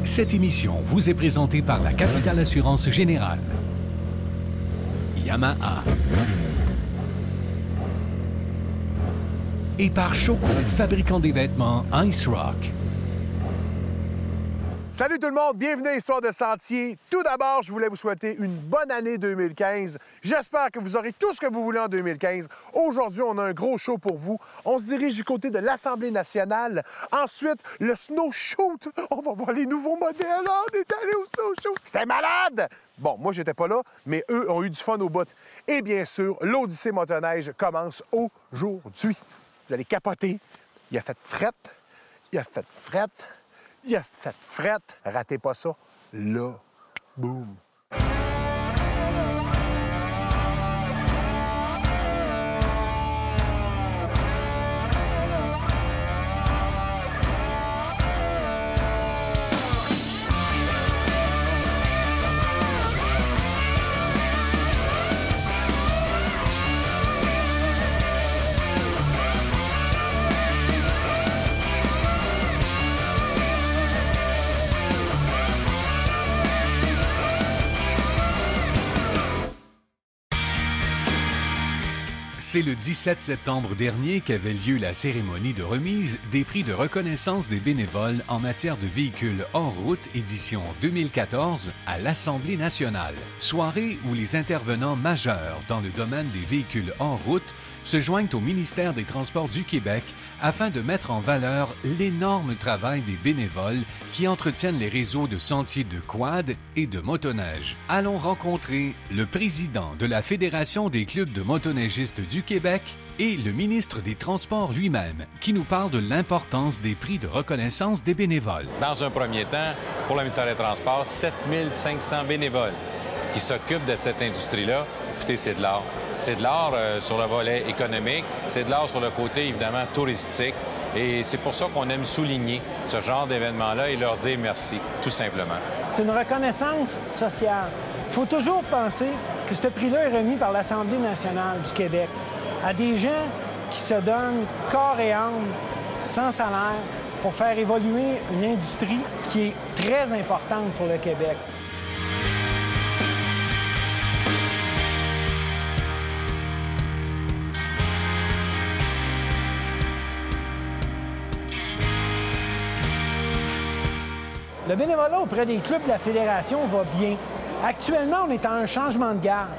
Cette émission vous est présentée par la Capitale Assurance Générale, Yamaha et par Choco, fabricant des vêtements Ice Rock. Salut tout le monde, bienvenue à Histoire de Sentier. Tout d'abord, je voulais vous souhaiter une bonne année 2015. J'espère que vous aurez tout ce que vous voulez en 2015. Aujourd'hui, on a un gros show pour vous. On se dirige du côté de l'Assemblée nationale. Ensuite, le Snow Shoot. On va voir les nouveaux modèles. On est allé au Snow Shoot. C'était malade! Bon, moi, j'étais pas là, mais eux ont eu du fun au bout. Et bien sûr, l'Odyssée motoneige commence aujourd'hui. Vous allez capoter. Il a fait frette. Il a fait frette. Il a fait frette. Ratez pas ça. Là, boum. C'est le 17 septembre dernier qu'avait lieu la cérémonie de remise des prix de reconnaissance des bénévoles en matière de véhicules hors route édition 2014 à l'Assemblée nationale. Soirée où les intervenants majeurs dans le domaine des véhicules hors route se joignent au ministère des Transports du Québec afin de mettre en valeur l'énorme travail des bénévoles qui entretiennent les réseaux de sentiers de quad et de motoneige. Allons rencontrer le président de la Fédération des clubs de motoneigistes du Québec et le ministre des Transports lui-même, qui nous parle de l'importance des prix de reconnaissance des bénévoles. Dans un premier temps, pour le ministère des Transports, 7500 bénévoles qui s'occupent de cette industrie-là. Écoutez, c'est de l'art. C'est de l'art sur le volet économique, c'est de l'art sur le côté, évidemment, touristique. Et c'est pour ça qu'on aime souligner ce genre d'événement-là et leur dire merci, tout simplement. C'est une reconnaissance sociale. Il faut toujours penser que ce prix-là est remis par l'Assemblée nationale du Québec à des gens qui se donnent corps et âme, sans salaire, pour faire évoluer une industrie qui est très importante pour le Québec. Le bénévolat auprès des clubs de la Fédération va bien. Actuellement, on est en un changement de garde.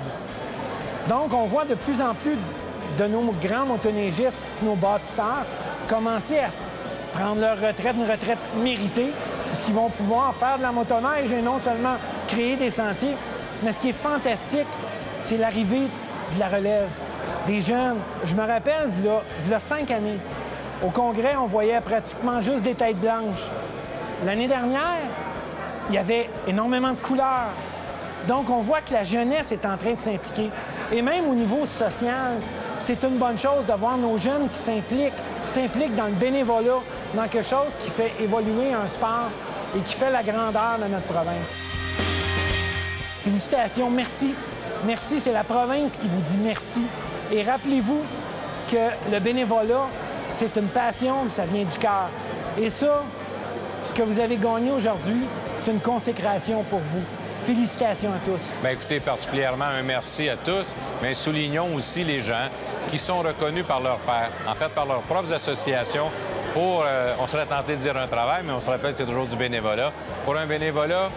Donc, on voit de plus en plus de nos grands motoneigistes, nos bâtisseurs, commencer à prendre leur retraite, une retraite méritée, puisqu'ils vont pouvoir faire de la motoneige et non seulement créer des sentiers. Mais ce qui est fantastique, c'est l'arrivée de la relève, des jeunes. Je me rappelle, il y a 5 années, au Congrès, on voyait pratiquement juste des têtes blanches. L'année dernière, il y avait énormément de couleurs. Donc, on voit que la jeunesse est en train de s'impliquer. Et même au niveau social, c'est une bonne chose de voir nos jeunes qui s'impliquent dans le bénévolat, dans quelque chose qui fait évoluer un sport et qui fait la grandeur de notre province. Félicitations, merci. Merci, c'est la province qui vous dit merci. Et rappelez-vous que le bénévolat, c'est une passion, ça vient du cœur. Et ça, ce que vous avez gagné aujourd'hui, c'est une consécration pour vous. Félicitations à tous. Bien, écoutez, particulièrement un merci à tous, mais soulignons aussi les gens qui sont reconnus par leurs pairs, en fait par leurs propres associations pour, on serait tenté de dire un travail, mais on se rappelle que c'est toujours du bénévolat, pour un bénévolat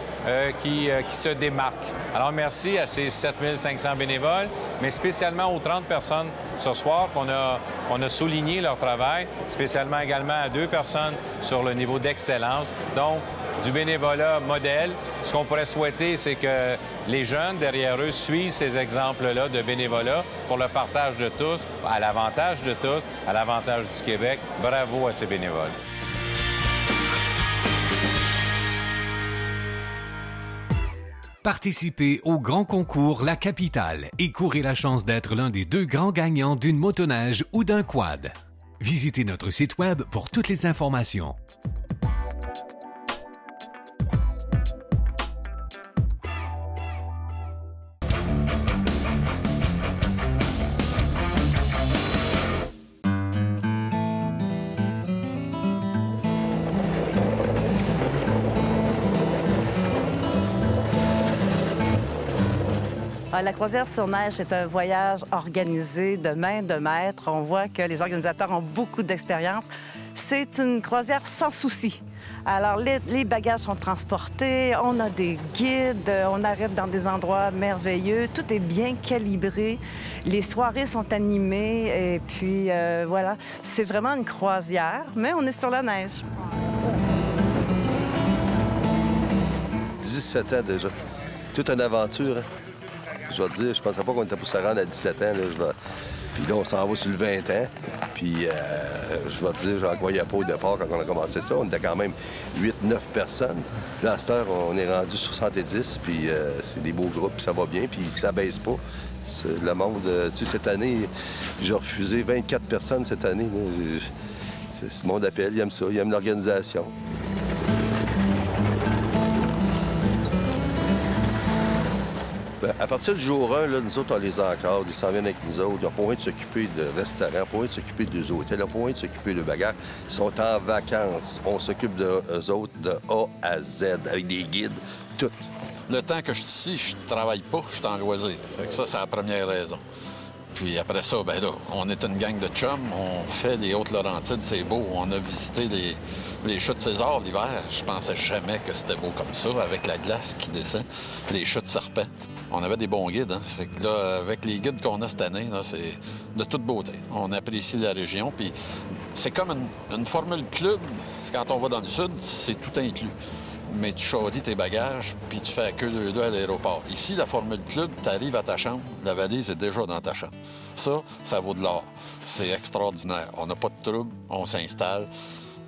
qui se démarque. Alors, merci à ces 7500 bénévoles, mais spécialement aux 30 personnes ce soir qu'on a souligné leur travail, spécialement également à 2 personnes sur le niveau d'excellence. Donc, du bénévolat modèle. Ce qu'on pourrait souhaiter, c'est que les jeunes derrière eux suivent ces exemples-là de bénévolat pour le partage de tous, à l'avantage de tous, à l'avantage du Québec. Bravo à ces bénévoles. Participez au grand concours La Capitale et courez la chance d'être l'un des 2 grands gagnants d'une motoneige ou d'un quad. Visitez notre site web pour toutes les informations. La croisière sur neige est un voyage organisé de main de maître. On voit que les organisateurs ont beaucoup d'expérience. C'est une croisière sans souci. Alors, les bagages sont transportés, on a des guides, on arrête dans des endroits merveilleux. Tout est bien calibré. Les soirées sont animées et puis, voilà. C'est vraiment une croisière, mais on est sur la neige. 17 ans déjà. Toute une aventure, hein? Je dois te dire, je ne pensais pas qu'on était pour se rendre à 17 ans. Là. Puis là, on s'en va sur le 20 ans. Puis, je vais te dire, j'en croyais pas au départ quand on a commencé ça. On était quand même 8-9 personnes. Là, à cette heure, on est rendu 70. Puis, c'est des beaux groupes, puis ça va bien. Puis, ça baisse pas. Le monde, tu sais, cette année, j'ai refusé 24 personnes cette année. Le monde appelle, il aime ça, il aime l'organisation. Bien, à partir du jour 1, là, nous autres, on les encadre, ils s'en viennent avec nous autres. Ils n'ont pas besoin de s'occuper de restaurants, pas besoin de s'occuper des hôtels, ils n'ont pas besoin de s'occuper de bagages. Ils sont en vacances. On s'occupe d'eux autres de A à Z, avec des guides, tout. Le temps que je suis ici, je travaille pas, je suis en loisir. Fait que ça, c'est la première raison. Puis après ça, ben là, on est une gang de chums, on fait les Hautes-Laurentides, c'est beau. On a visité les chutes César l'hiver. Je pensais jamais que c'était beau comme ça, avec la glace qui descend, les chutes Serpent. On avait des bons guides, hein? Fait que là, avec les guides qu'on a cette année, là, c'est de toute beauté. On apprécie la région, puis c'est comme une formule club. Quand on va dans le sud, c'est tout inclus. Mais tu choisis tes bagages, puis tu fais la queue de à l'aéroport. Ici, la formule club, tu arrives à ta chambre, la valise est déjà dans ta chambre. Ça vaut de l'or. C'est extraordinaire. On n'a pas de trouble, on s'installe,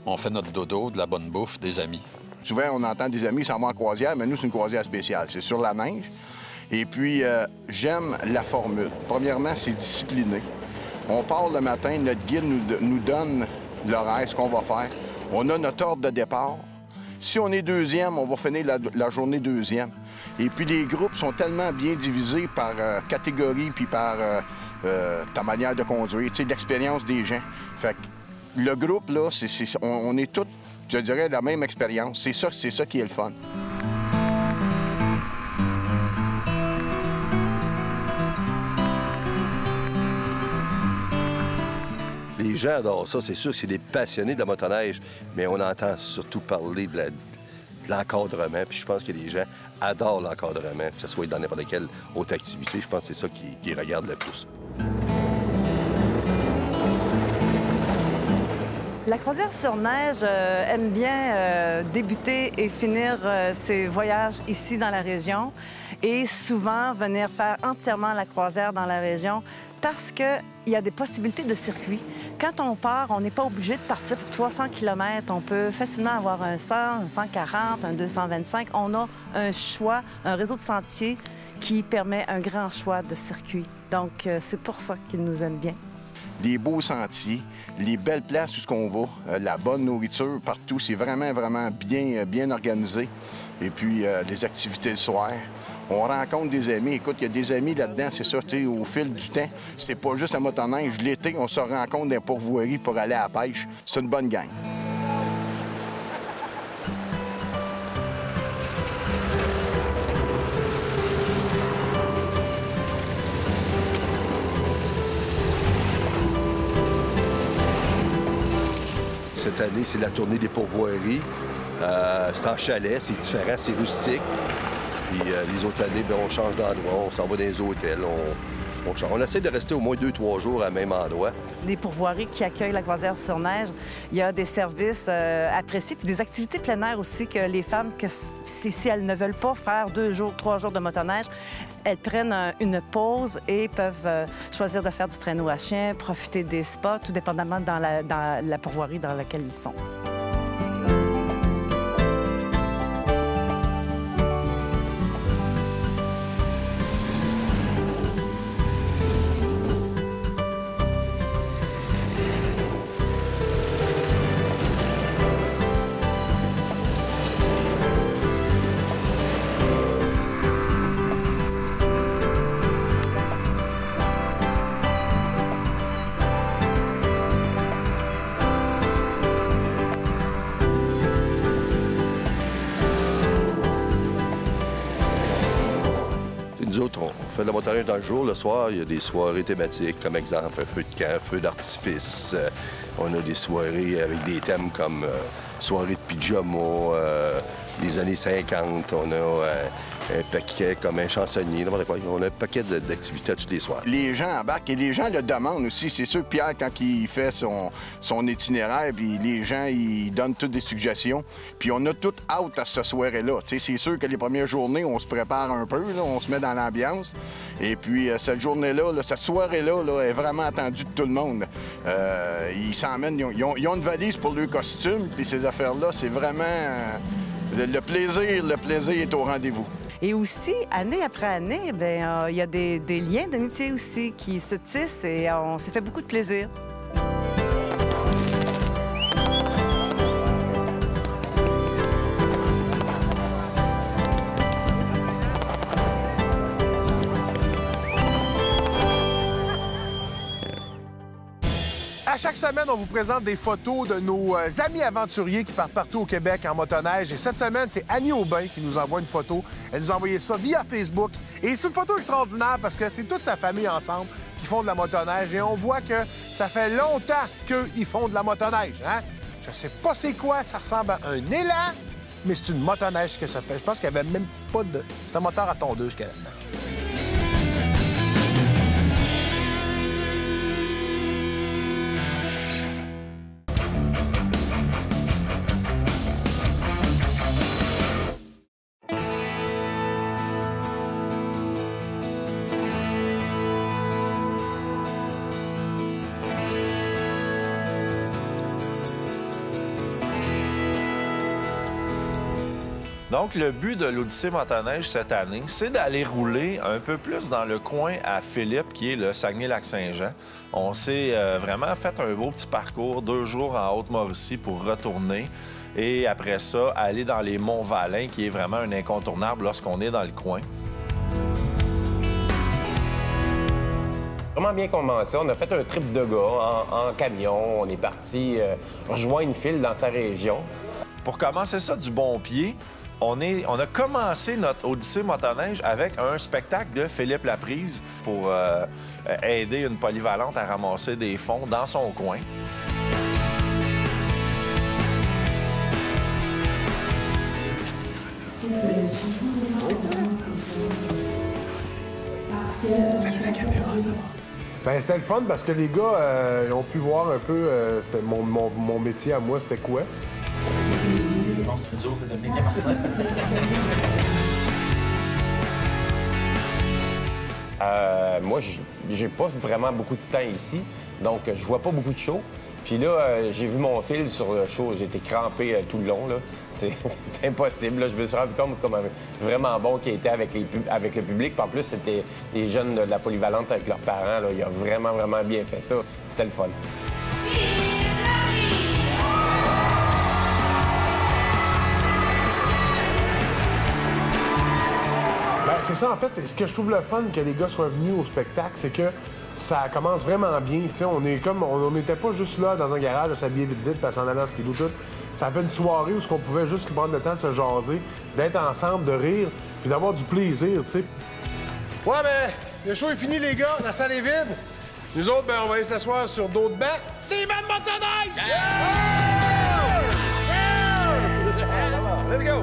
on fait notre dodo, de la bonne bouffe, des amis. Souvent, on entend des amis s'en vont en croisière, mais nous, c'est une croisière spéciale. C'est sur la neige. Et puis, j'aime la formule. Premièrement, c'est discipliné. On part le matin, notre guide nous donne l'horaire, ce qu'on va faire. On a notre ordre de départ. Si on est deuxième, on va finir la journée deuxième. Et puis les groupes sont tellement bien divisés par catégorie puis par ta manière de conduire, tu sais, l'expérience des gens. Fait que le groupe, là, on est tous, je dirais, la même expérience. C'est ça qui est le fun. Les gens adorent ça, c'est sûr, c'est des passionnés de la motoneige, mais on entend surtout parler de l'encadrement, puis je pense que les gens adorent l'encadrement, que ce soit dans n'importe quelle autre activité, je pense que c'est ça qu'ils regardent le plus. La croisière sur neige aime bien débuter et finir ses voyages ici dans la région et souvent venir faire entièrement la croisière dans la région parce qu'il y a des possibilités de circuit. Quand on part, on n'est pas obligé de partir pour 300 km. On peut facilement avoir un 100, un 140, un 225. On a un choix, un réseau de sentiers qui permet un grand choix de circuits. Donc, c'est pour ça qu'ils nous aiment bien. Les beaux sentiers, les belles places où on va, la bonne nourriture partout, c'est vraiment, vraiment bien organisé. Et puis, les activités le soir. On rencontre des amis. Écoute, il y a des amis là-dedans, c'est ça, au fil du temps. C'est pas juste la motoneige. L'été, on se rencontre dans les pourvoiries pour aller à la pêche. C'est une bonne gang. Cette année, c'est la tournée des pourvoiries. C'est en chalet, c'est différent, c'est rustique. Puis les autres années, bien, on change d'endroit, on s'en va dans les hôtels, on change. On essaie de rester au moins 2-3 jours à même endroit. Des pourvoiries qui accueillent la croisière sur neige, il y a des services appréciés, puis des activités plein air aussi que les femmes, si elles ne veulent pas faire 2 jours, 3 jours de motoneige, elles prennent une pause et peuvent choisir de faire du traîneau à chien, profiter des spas, tout dépendamment dans la pourvoirie dans laquelle ils sont. nous autres, on fait de la motoneige dans le jour. Le soir, il y a des soirées thématiques, comme exemple un feu de camp, feu d'artifice. On a des soirées avec des thèmes comme soirée de pyjama, des années 50. On a un paquet comme un chansonnier, n'importe quoi. On a un paquet d'activités tous les soirs. Les gens embarquent et les gens le demandent aussi. C'est sûr que Pierre, quand il fait son itinéraire, puis les gens, ils donnent toutes des suggestions. Puis on a tout hâte à ce soirée-là. C'est sûr que les premières journées, on se prépare un peu, là, on se met dans l'ambiance. Et puis cette journée-là, cette soirée-là là, est vraiment attendue de tout le monde. Ils s'emmènent, ils ont une valise pour leur costume, puis ces affaires-là, c'est vraiment... le plaisir est au rendez-vous. Et aussi, année après année, bien, il y a des liens d'amitié aussi qui se tissent et on s'est fait beaucoup de plaisir. À chaque semaine, on vous présente des photos de nos amis aventuriers qui partent partout au Québec en motoneige. Et cette semaine, c'est Annie Aubin qui nous envoie une photo. Elle nous a envoyé ça via Facebook. Et c'est une photo extraordinaire parce que c'est toute sa famille ensemble qui font de la motoneige. Et on voit que ça fait longtemps qu'ils font de la motoneige. Hein? Je sais pas c'est quoi, ça ressemble à un élan, mais c'est une motoneige que ça fait. Je pense qu'il n'y avait même pas de... C'est un moteur à tondeuse qu'elle a là-dedans. Donc, le but de l'Odyssée motoneige cette année, c'est d'aller rouler un peu plus dans le coin à Philippe, qui est le Saguenay-Lac-Saint-Jean. On s'est vraiment fait un beau petit parcours, 2 jours en Haute-Mauricie pour retourner. Et après ça, aller dans les Monts-Valin, qui est vraiment un incontournable lorsqu'on est dans le coin. Vraiment bien commencé. On a fait un trip de gars en camion. On est parti rejoindre Phil dans sa région. Pour commencer ça du bon pied, on a commencé notre Odyssée motoneige avec un spectacle de Philippe Laprise pour aider une polyvalente à ramasser des fonds dans son coin. Salut la caméra, ça va? Ben, c'était le fun parce que les gars ils ont pu voir un peu c'était mon métier à moi, c'était quoi. Mon studio, c'est Dominique et Martin. Moi, j'ai pas vraiment beaucoup de temps ici, donc je vois pas beaucoup de shows. Puis là, j'ai vu mon fil sur le show, j'ai été crampé tout le long. C'est impossible. Là. Je me suis rendu compte comme vraiment bon qu'il était avec le public. Puis en plus, c'était les jeunes de la polyvalente avec leurs parents. Là. Il a vraiment, vraiment bien fait ça. C'était le fun. C'est ça, en fait, ce que je trouve le fun que les gars soient venus au spectacle, c'est que ça commence vraiment bien. T'sais, on n'était pas juste là dans un garage à s'habiller vite, puis à s'en aller en skidoo tout. Ça fait une soirée où on pouvait juste prendre le temps de se jaser, d'être ensemble, de rire, puis d'avoir du plaisir, tu sais. Ouais, ben, le show est fini, les gars, la salle est vide. Nous autres, ben, on va aller s'asseoir sur d'autres bancs. Des bancs de motoneige! Yeah! Let's go!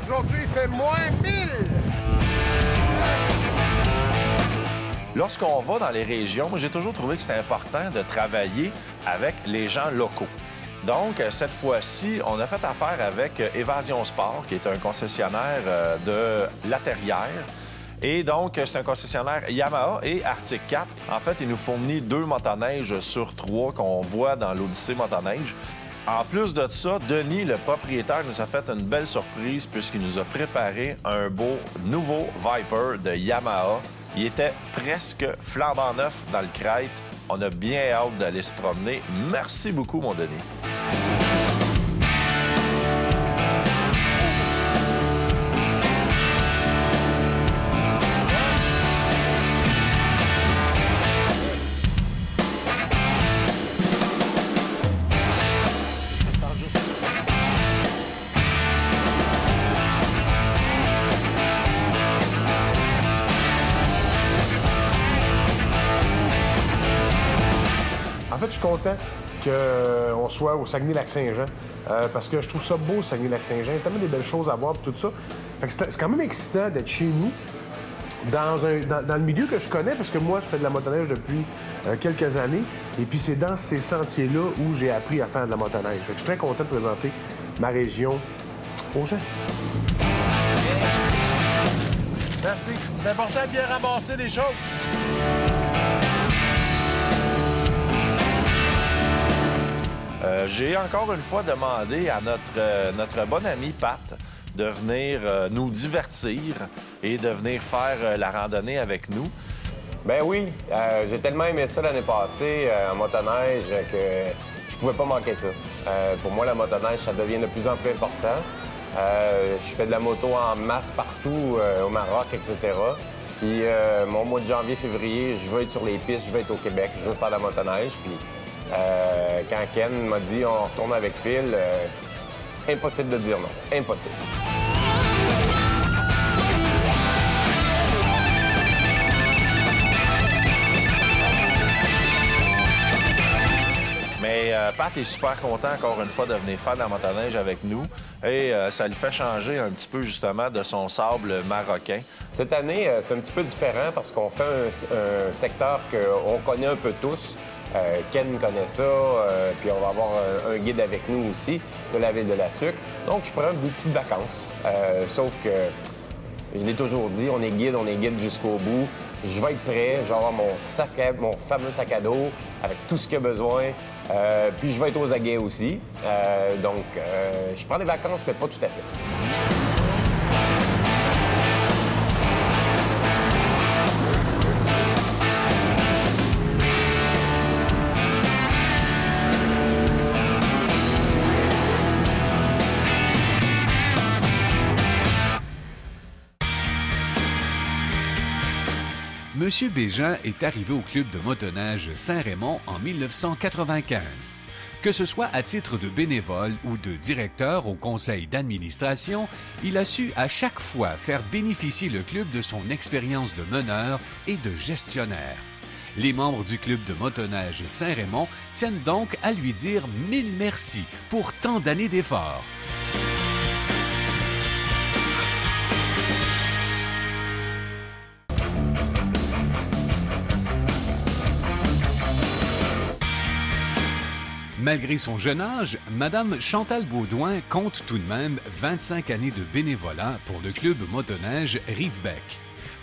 Aujourd'hui, il fait moins 1000! Lorsqu'on va dans les régions, moi, j'ai toujours trouvé que c'était important de travailler avec les gens locaux. Donc, cette fois-ci, on a fait affaire avec Évasion Sport, qui est un concessionnaire de La Terrière. Et donc, c'est un concessionnaire Yamaha et Arctic 4. En fait, il nous fournit 2 motoneiges sur 3 qu'on voit dans l'Odyssée motoneige. En plus de ça, Denis, le propriétaire, nous a fait une belle surprise puisqu'il nous a préparé un beau nouveau Viper de Yamaha. Il était presque flambant neuf dans le crête. On a bien hâte d'aller se promener. Merci beaucoup, mon Denis. je suis content qu'on soit au Saguenay-Lac-Saint-Jean. Parce que je trouve ça beau, Saguenay-Lac-Saint-Jean. Il y a tellement des belles choses à voir et tout ça. Fait que c'est quand même excitant d'être chez nous, dans le milieu que je connais, parce que moi, je fais de la motoneige depuis quelques années. Et puis, c'est dans ces sentiers-là où j'ai appris à faire de la motoneige. Fait que je suis très content de présenter ma région aux gens. Merci. C'est important de bien ramasser les choses. J'ai encore une fois demandé à notre bon ami Pat de venir nous divertir et de venir faire la randonnée avec nous. Ben oui, j'ai tellement aimé ça l'année passée en motoneige que je pouvais pas manquer ça. Pour moi, la motoneige, ça devient de plus en plus important. Je fais de la moto en masse partout au Maroc, etc. Puis mon mois de janvier-février, je veux être sur les pistes, je veux être au Québec, je veux faire de la motoneige. Puis quand Ken m'a dit on retourne avec Phil, impossible de dire non. Impossible. Mais Pat est super content, encore une fois, de venir faire de la motoneige avec nous. Et ça lui fait changer un petit peu, justement, de son sable marocain. Cette année, c'est un petit peu différent parce qu'on fait un secteur qu'on connaît un peu tous. Ken connaît ça, puis on va avoir un guide avec nous aussi, de la ville de La Tuque. Donc, je prends des petites vacances. Sauf que, je l'ai toujours dit, on est guide jusqu'au bout. Je vais être prêt, je vais avoir mon fameux sac à dos avec tout ce qu'il y a besoin. Puis je vais être aux aguets aussi. Donc, je prends des vacances, mais pas tout à fait. Monsieur Bégin est arrivé au club de motoneige Saint-Raymond en 1995. Que ce soit à titre de bénévole ou de directeur au conseil d'administration, il a su à chaque fois faire bénéficier le club de son expérience de meneur et de gestionnaire. Les membres du club de motoneige Saint-Raymond tiennent donc à lui dire 1000 merci pour tant d'années d'efforts. Malgré son jeune âge, Madame Chantal Baudouin compte tout de même 25 années de bénévolat pour le club motoneige Rivebec.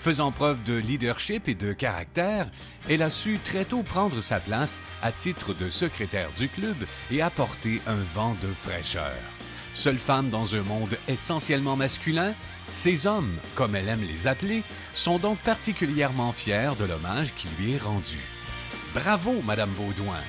Faisant preuve de leadership et de caractère, elle a su très tôt prendre sa place à titre de secrétaire du club et apporter un vent de fraîcheur. Seule femme dans un monde essentiellement masculin, ces hommes, comme elle aime les appeler, sont donc particulièrement fiers de l'hommage qui lui est rendu. Bravo, Madame Baudouin!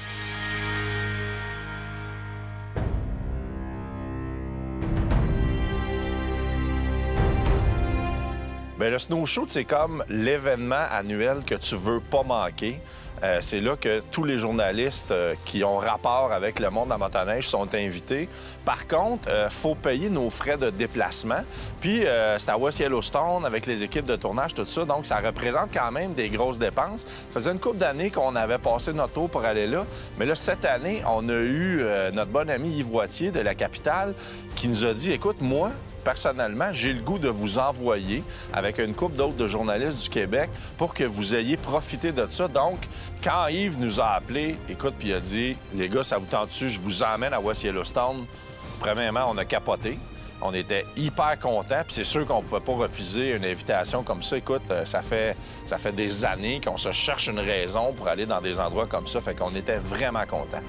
Bien, le Snow Shoot, c'est comme l'événement annuel que tu veux pas manquer. C'est là que tous les journalistes qui ont rapport avec le monde de la motoneige sont invités. Par contre, il faut payer nos frais de déplacement. Puis, c'est à West Yellowstone avec les équipes de tournage, tout ça. Donc, ça représente quand même des grosses dépenses. Ça faisait une couple d'années qu'on avait passé notre tour pour aller là. Mais là, cette année, on a eu notre bon ami Yves Wattier de la capitale qui nous a dit, écoute, moi, personnellement, j'ai le goût de vous envoyer avec une couple d'autres de journalistes du Québec pour que vous ayez profité de ça. Donc, quand Yves nous a appelés, écoute, puis il a dit, les gars, ça vous tente-tu, je vous emmène à West Yellowstone. Premièrement, on a capoté. On était hyper contents, puis c'est sûr qu'on ne pouvait pas refuser une invitation comme ça. Écoute, ça fait des années qu'on se cherche une raison pour aller dans des endroits comme ça, fait qu'on était vraiment contents.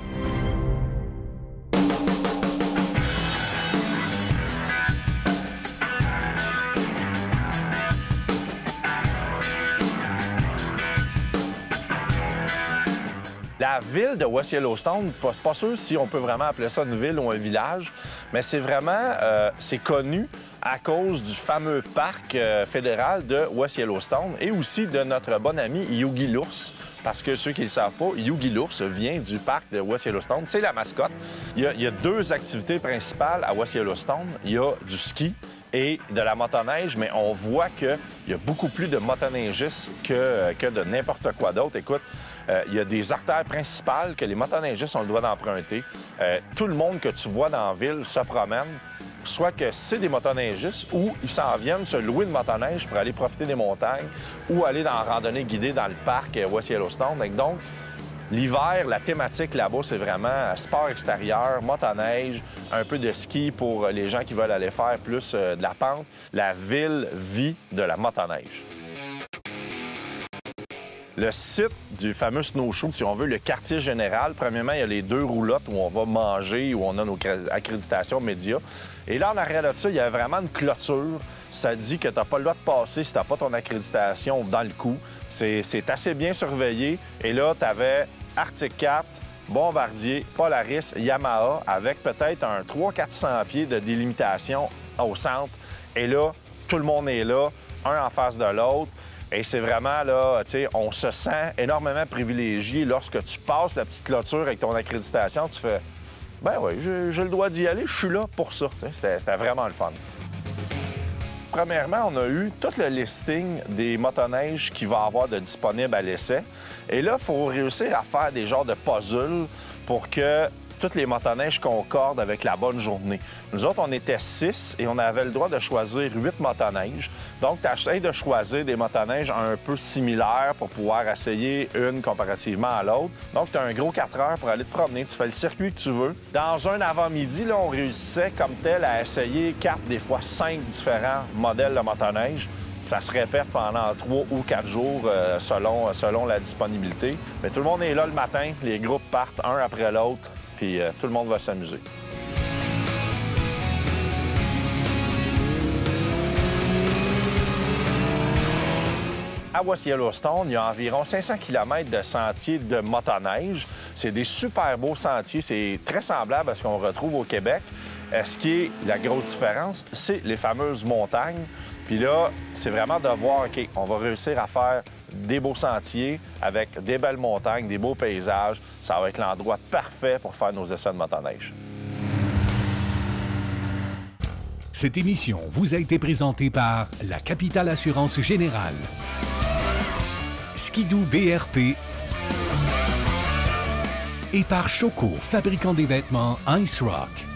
La ville de West Yellowstone, pas sûr si on peut vraiment appeler ça une ville ou un village, mais c'est vraiment, c'est connu à cause du fameux parc fédéral de West Yellowstone et aussi de notre bon ami Yogi l'ours. Parce que ceux qui ne le savent pas, Yogi l'ours vient du parc de West Yellowstone. C'est la mascotte. Il y a deux activités principales à West Yellowstone. Il y a du ski et de la motoneige, mais on voit qu'il y a beaucoup plus de motoneigistes que de n'importe quoi d'autre. Écoute, il y a des artères principales que les motoneigistes ont le droit d'emprunter. Tout le monde que tu vois dans la ville se promène, soit que c'est des motoneigistes ou ils s'en viennent se louer une motoneige pour aller profiter des montagnes ou aller dans la randonnée guidée dans le parc West Yellowstone. Donc, l'hiver, la thématique là-bas, c'est vraiment sport extérieur, motoneige, un peu de ski pour les gens qui veulent aller faire plus de la pente. La ville vit de la motoneige. Le site du fameux snowshoe, si on veut, le quartier général, premièrement, il y a les 2 roulottes où on va manger, où on a nos accréditations médias. Et là, en arrière de ça, il y a vraiment une clôture. Ça dit que tu n'as pas le droit de passer si tu n'as pas ton accréditation dans le cou. C'est assez bien surveillé. Et là, tu avais Arctic Cat, Bombardier, Polaris, Yamaha, avec peut-être un 300-400 pieds de délimitation au centre. Et là, tout le monde est là, un en face de l'autre. Et c'est vraiment, là, tu sais, on se sent énormément privilégié lorsque tu passes la petite clôture avec ton accréditation. Tu fais, ben oui, j'ai le droit d'y aller, je suis là pour ça. C'était vraiment le fun. Premièrement, on a eu tout le listing des motoneiges qu'il va y avoir de disponibles à l'essai. Et là, il faut réussir à faire des genres de puzzles pour que toutes les motoneiges concordent avec la bonne journée. Nous autres, on était 6 et on avait le droit de choisir 8 motoneiges. Donc, tu essaies de choisir des motoneiges un peu similaires pour pouvoir essayer une comparativement à l'autre. Donc, tu as un gros 4 heures pour aller te promener. Tu fais le circuit que tu veux. Dans un avant-midi, là, on réussissait comme tel à essayer 4, des fois 5 différents modèles de motoneige. Ça se répète pendant 3 ou 4 jours selon la disponibilité. Mais tout le monde est là le matin. Les groupes partent un après l'autre. Puis tout le monde va s'amuser. À West Yellowstone, il y a environ 500 km de sentiers de motoneige. C'est des super beaux sentiers. C'est très semblable à ce qu'on retrouve au Québec. Ce qui est la grosse différence, c'est les fameuses montagnes. Puis là, c'est vraiment de voir, OK, on va réussir à faire des beaux sentiers avec des belles montagnes, des beaux paysages. Ça va être l'endroit parfait pour faire nos essais de motoneige. Cette émission vous a été présentée par la Capitale Assurance Générale, Skidoo BRP et par Choco, fabricant des vêtements Ice Rock.